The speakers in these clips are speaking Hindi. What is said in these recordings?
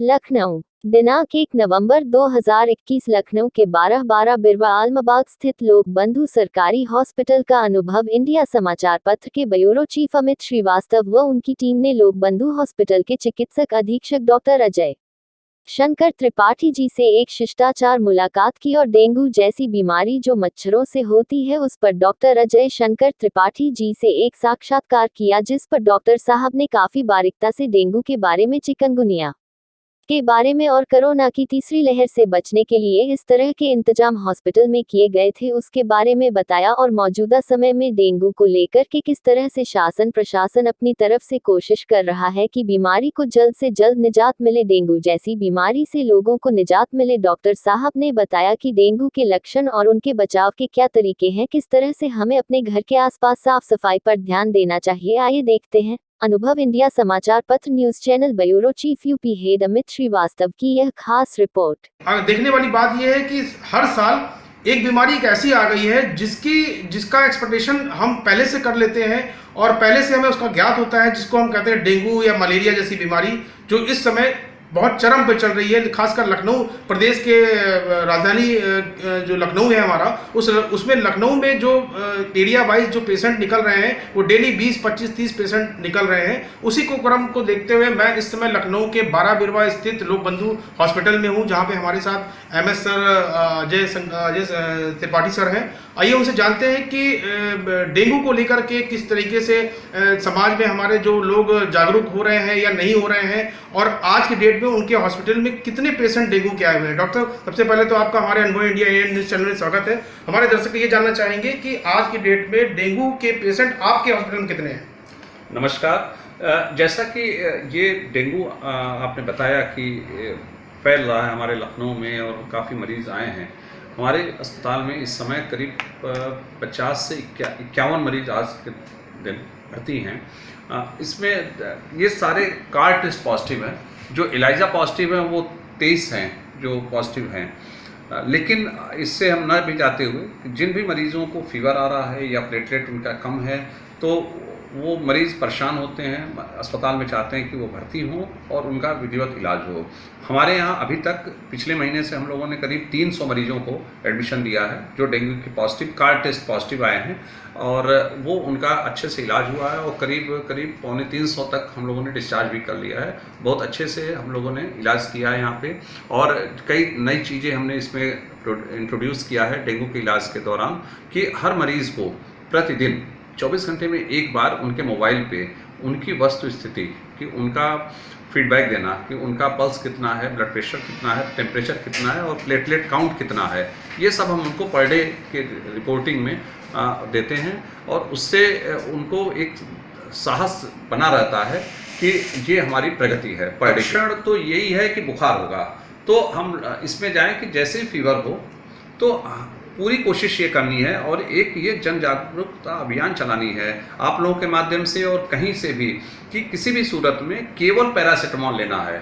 लखनऊ, दिनांक 1 नवंबर 2021 लखनऊ के 12 बिरवा आलमबाग स्थित लोक बंधु सरकारी हॉस्पिटल का अनुभव इंडिया समाचार पत्र के ब्यूरो चीफ अमित श्रीवास्तव व उनकी टीम ने लोक बंधु हॉस्पिटल के चिकित्सक अधीक्षक डॉक्टर अजय शंकर त्रिपाठी जी से एक शिष्टाचार मुलाकात की और डेंगू जैसी बीमारी जो मच्छरों से होती है उस पर डॉक्टर अजय शंकर त्रिपाठी जी से एक साक्षात्कार किया, जिस पर डॉक्टर साहब ने काफी बारीकता से डेंगू के बारे में, चिकनगुनिया के बारे में और कोरोना की तीसरी लहर से बचने के लिए इस तरह के इंतजाम हॉस्पिटल में किए गए थे उसके बारे में बताया और मौजूदा समय में डेंगू को लेकर के किस तरह से शासन प्रशासन अपनी तरफ से कोशिश कर रहा है कि बीमारी को जल्द से जल्द निजात मिले, डेंगू जैसी बीमारी से लोगों को निजात मिले। डॉक्टर साहब ने बताया कि डेंगू के लक्षण और उनके बचाव के क्या तरीके हैं, किस तरह से हमें अपने घर के आसपास साफ सफाई पर ध्यान देना चाहिए। आइए देखते हैं अनुभव इंडिया समाचार पत्र news channel bureau chief UP head Amit Shrivastava की यह खास रिपोर्ट। देखने वाली बात यह है कि हर साल एक बीमारी एक ऐसी आ गई है जिसका एक्सपेक्टेशन हम पहले से कर लेते हैं और पहले से हमें उसका ज्ञात होता है, जिसको हम कहते हैं डेंगू या मलेरिया जैसी बीमारी, जो इस समय बहुत चरम पे चल रही है। खासकर लखनऊ प्रदेश के राजधानी जो लखनऊ है हमारा, उसमें लखनऊ में जो एरिया वाइज जो पेशेंट निकल रहे हैं वो डेली 20, 25, 30 पेशेंट निकल रहे हैं। उसी को क्रम को देखते हुए मैं इस समय लखनऊ के 12 बिरवा स्थित लोक बंधु हॉस्पिटल में हूँ, जहाँ पे हमारे साथ MS sir Ajay Tripathi sir हैं। आइए उनसे जानते हैं कि डेंगू को लेकर के किस तरीके से समाज में हमारे जो लोग जागरूक हो रहे हैं या नहीं हो रहे हैं, और आज की डेट में उनके हॉस्पिटल में कितने पेशेंट डेंगू के आए हुए हैं। डॉक्टर, सबसे पहले तो आपका हमारे अनुभव इंडिया न्यूज चैनल में स्वागत है। हमारे दर्शक ये जानना चाहेंगे कि आज की डेट में डेंगू के पेशेंट आपके हॉस्पिटल में कितने हैं? नमस्कार। जैसा कि ये डेंगू आपने बताया कि फैल रहा है हमारे लखनऊ में और काफ़ी मरीज़ आए हैं हमारे अस्पताल में। इस समय करीब 50 से 51 मरीज आज के दिन भर्ती हैं। इसमें ये सारे कार टेस्ट पॉजिटिव हैं। जो एलाइजा पॉजिटिव हैं वो 23 हैं जो पॉजिटिव हैं। लेकिन इससे हम न भी जाते हुए जिन भी मरीज़ों को फीवर आ रहा है या प्लेटलेट उनका कम है तो वो मरीज़ परेशान होते हैं, अस्पताल में चाहते हैं कि वो भर्ती हों और उनका विधिवत इलाज हो। हमारे यहाँ अभी तक पिछले महीने से हम लोगों ने करीब 300 मरीजों को एडमिशन दिया है जो डेंगू के पॉजिटिव कार टेस्ट पॉजिटिव आए हैं, और वो उनका अच्छे से इलाज हुआ है और करीब 250 तक हम लोगों ने डिस्चार्ज भी कर लिया है। बहुत अच्छे से हम लोगों ने इलाज किया है यहाँ पे, और कई नई चीज़ें हमने इसमें इंट्रोड्यूस किया है डेंगू के इलाज के दौरान कि हर मरीज़ को प्रतिदिन 24 घंटे में एक बार उनके मोबाइल पे उनकी वस्तु स्थिति कि उनका फीडबैक देना कि उनका पल्स कितना है, ब्लड प्रेशर कितना है, टेम्परेचर कितना है और प्लेटलेट काउंट कितना है, ये सब हम उनको पर डे के रिपोर्टिंग में देते हैं। और उससे उनको एक साहस बना रहता है कि ये हमारी प्रगति है। परीक्षण तो यही है कि बुखार होगा तो हम इसमें जाएं कि जैसे ही फीवर हो तो पूरी कोशिश ये करनी है और एक ये जन जागरूकता अभियान चलानी है आप लोगों के माध्यम से और कहीं से भी कि किसी भी सूरत में केवल पैरासीटामोल लेना है।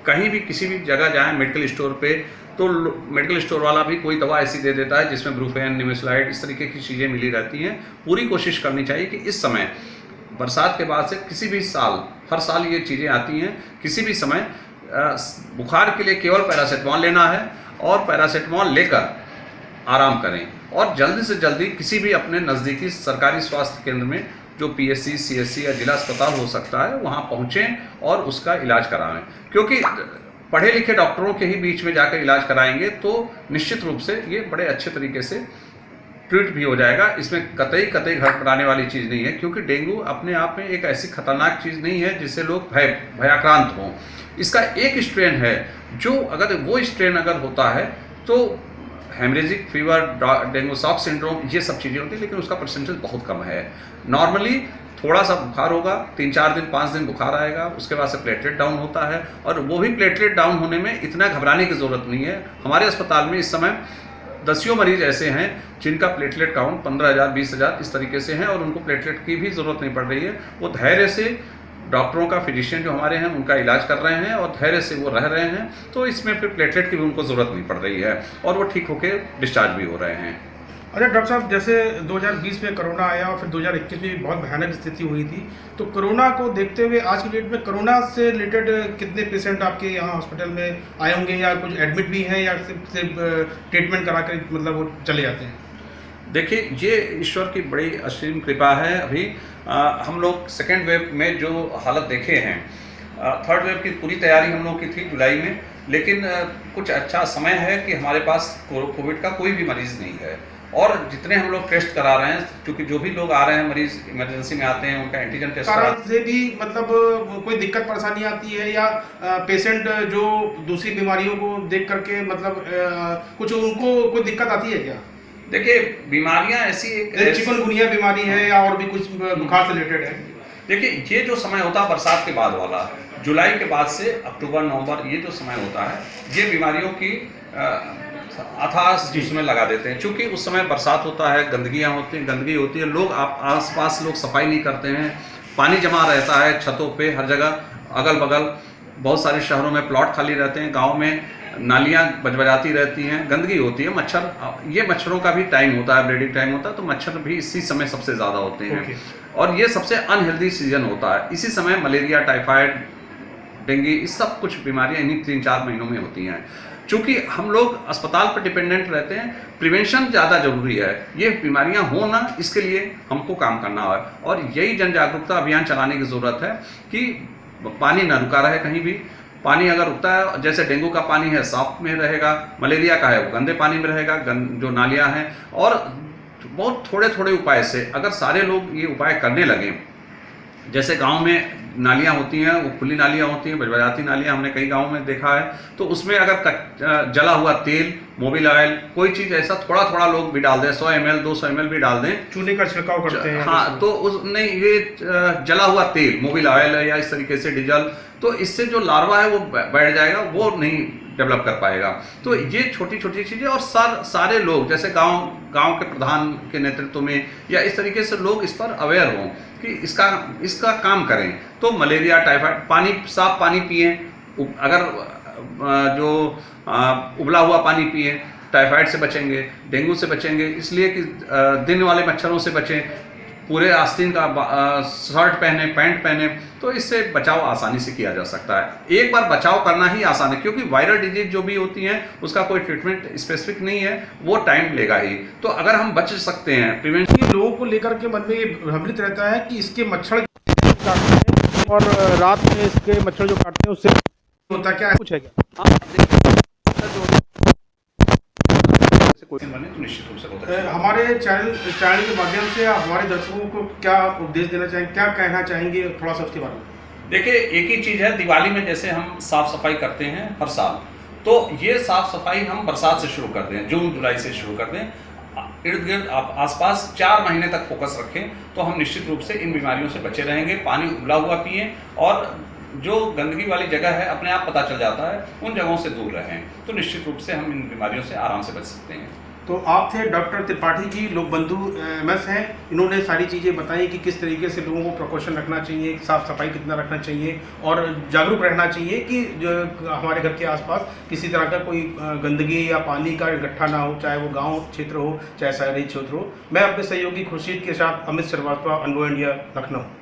कहीं भी किसी भी जगह जाएं मेडिकल स्टोर पे तो मेडिकल स्टोर वाला भी कोई दवा ऐसी दे देता है जिसमें ब्रूफेन, निमेसुलाइड इस तरीके की चीज़ें मिली रहती हैं। पूरी कोशिश करनी चाहिए कि इस समय बरसात के बाद से किसी भी साल, हर साल ये चीज़ें आती हैं, किसी भी समय बुखार के लिए केवल पैरासीटामोल लेना है और पैरासीटामोल लेकर आराम करें और जल्दी से जल्दी किसी भी अपने नज़दीकी सरकारी स्वास्थ्य केंद्र में जो PSC, CSC या जिला अस्पताल हो सकता है वहाँ पहुँचें और उसका इलाज कराएं, क्योंकि पढ़े लिखे डॉक्टरों के ही बीच में जाकर इलाज कराएंगे तो निश्चित रूप से ये बड़े अच्छे तरीके से ट्रीट भी हो जाएगा। इसमें कतई घबराने वाली चीज़ नहीं है, क्योंकि डेंगू अपने आप में एक ऐसी खतरनाक चीज़ नहीं है जिससे लोग भयाक्रांत हों। इसका एक स्ट्रेन है जो अगर वो स्ट्रेन अगर होता है तो haemorrhagic fever, dengue shock syndrome ये सब चीज़ें होती हैं, लेकिन उसका परसेंटेज बहुत कम है। नॉर्मली थोड़ा सा बुखार होगा, 3-4 दिन 5 दिन बुखार आएगा, उसके बाद से प्लेटलेट डाउन होता है और वो भी प्लेटलेट डाउन होने में इतना घबराने की ज़रूरत नहीं है। हमारे अस्पताल में इस समय दसियों मरीज ऐसे हैं जिनका प्लेटलेट काउंट 15,000, 20,000 इस तरीके से हैं और उनको प्लेटलेट की भी ज़रूरत नहीं पड़ रही है। वो धैर्य से डॉक्टरों का, फिजिशियन जो हमारे हैं उनका इलाज कर रहे हैं और धैर्य से वो रह रहे हैं, तो इसमें फिर प्लेटलेट की भी उनको ज़रूरत नहीं पड़ रही है और वो ठीक होकर डिस्चार्ज भी हो रहे हैं। अच्छा डॉक्टर साहब, जैसे 2020 में कोरोना आया और फिर 2021 में भी बहुत भयानक स्थिति हुई थी, तो कोरोना को देखते हुए आज की डेट में कोरोना से रिलेटेड कितने पेशेंट आपके यहाँ हॉस्पिटल में आए होंगे, या कुछ एडमिट भी हैं, या सिर्फ ट्रीटमेंट करा कर मतलब वो चले जाते हैं? देखिए, ये ईश्वर की बड़ी असीम कृपा है। अभी हम लोग सेकेंड वेव में जो हालत देखे हैं, थर्ड वेव की पूरी तैयारी हम लोग की थी जुलाई में, लेकिन कुछ अच्छा समय है कि हमारे पास कोविड का कोई भी मरीज़ नहीं है। और जितने हम लोग टेस्ट करा रहे हैं, क्योंकि जो भी लोग आ रहे हैं मरीज इमरजेंसी में आते हैं, उनका एंटीजन टेस्ट कारण से भी मतलब कोई दिक्कत परेशानी आती है, या पेशेंट जो दूसरी बीमारियों को देख करके मतलब कुछ उनको कोई दिक्कत आती है क्या? देखिए, बीमारियां ऐसी एक चिकनगुनिया बीमारी है या और भी कुछ बुखार से रिलेटेड है? देखिए, ये जो समय होता है बरसात के बाद वाला, जुलाई के बाद से अक्टूबर नवंबर, ये जो समय होता है, ये बीमारियों की अथाह उसमें लगा देते हैं। क्योंकि उस समय बरसात होता है, गंदगी होती है, लोग आसपास लोग सफाई नहीं करते हैं, पानी जमा रहता है छतों पे हर जगह, अगल बगल बहुत सारे शहरों में प्लॉट खाली रहते हैं, गांव में नालियां बजबजाती रहती हैं, गंदगी होती है, मच्छर, ये मच्छरों का भी टाइम होता है, ब्रीडिंग टाइम होता है, तो मच्छर भी इसी समय सबसे ज़्यादा होते हैं। और ये सबसे अनहेल्दी सीजन होता है। इसी समय मलेरिया, टाइफाइड, डेंगू, इस सब कुछ बीमारियां इन्हीं 3-4 महीनों में होती हैं। चूँकि हम लोग अस्पताल पर डिपेंडेंट रहते हैं, प्रिवेंशन ज़्यादा जरूरी है। ये बीमारियां हो ना, इसके लिए हमको काम करना है, और यही जन जागरूकता अभियान चलाने की ज़रूरत है कि पानी ना रुका रहे कहीं भी। पानी अगर रुकता है, जैसे डेंगू का पानी है साफ में रहेगा, मलेरिया का है वो गंदे पानी में रहेगा, जो नालियाँ हैं। और बहुत थोड़े थोड़े उपाय से अगर सारे लोग ये उपाय करने लगें, जैसे गांव में नालियां होती हैं, वो खुली नालियां होती हैं, बजबजाती नालियां हमने कई गांवों में देखा है, तो उसमें अगर जला हुआ तेल, मोबिल ऑयल, कोई चीज़ ऐसा थोड़ा थोड़ा लोग भी डाल दें, 100 ml 200 ml भी डाल दें, चूने का छिड़काव करते हैं। हाँ, तो उसने ये जला हुआ तेल, मोबिल ऑयल या इस तरीके से डीजल, तो इससे जो लार्वा है वो बैठ जाएगा, वो नहीं डेवलप कर पाएगा। तो ये छोटी छोटी चीज़ें, और सारे लोग जैसे गांव के प्रधान के नेतृत्व में या इस तरीके से लोग इस पर अवेयर हों कि इसका काम करें, तो मलेरिया, टाइफाइड, साफ पानी पिए, अगर जो उबला हुआ पानी पिए, टाइफाइड से बचेंगे, डेंगू से बचेंगे, इसलिए कि दिन वाले मच्छरों से बचें, पूरे आस्तीन का शर्ट पहने, पैंट पहने, तो इससे बचाव आसानी से किया जा सकता है। एक बार बचाव करना ही आसान है, क्योंकि वायरल डिजीज जो भी होती हैं उसका कोई ट्रीटमेंट स्पेसिफिक नहीं है, वो टाइम लेगा ही। तो अगर हम बच सकते हैं, प्रिवेंशन लोगों को लेकर के मन में ये भ्रमित रहता है कि इसके मच्छर काटते हैं और रात में इसके मच्छर जो काटते हैं उससे होता क्या है, कुछ है क्या? तो निश्चित रूप से होता है। हमारे चैनल के माध्यम से हमारे दर्शकों को क्या उपदेश देना चाहेंगे, क्या कहना चाहेंगे थोड़ा सा उसके बारे में? देखिए, एक ही चीज़ है, दिवाली में जैसे हम साफ सफाई करते हैं हर साल, तो ये साफ सफाई हम बरसात से शुरू करते हैं, जून जुलाई से शुरू करते हैं। इर्द गिर्द आप आसपास 4 महीने तक फोकस रखें, तो हम निश्चित रूप से इन बीमारियों से बचे रहेंगे। पानी उबला हुआ पिएं, और जो गंदगी वाली जगह है अपने आप पता चल जाता है, उन जगहों से दूर रहें, तो निश्चित रूप से हम इन बीमारियों से आराम से बच सकते हैं। तो आप थे डॉक्टर त्रिपाठी जी, लोक बंधु MS हैं। इन्होंने सारी चीज़ें बताई कि किस तरीके से लोगों को प्रिकॉशन रखना चाहिए, साफ सफाई कितना रखना चाहिए, और जागरूक रहना चाहिए कि जो हमारे घर के आसपास किसी तरह का कोई गंदगी या पानी का इकट्ठा ना हो, चाहे वो गांव क्षेत्र हो चाहे शहरी क्षेत्र हो। मैं अपने सहयोगी खुर्शीद के साथ अमित श्रीवास्तव, अनुभव इंडिया, लखनऊ।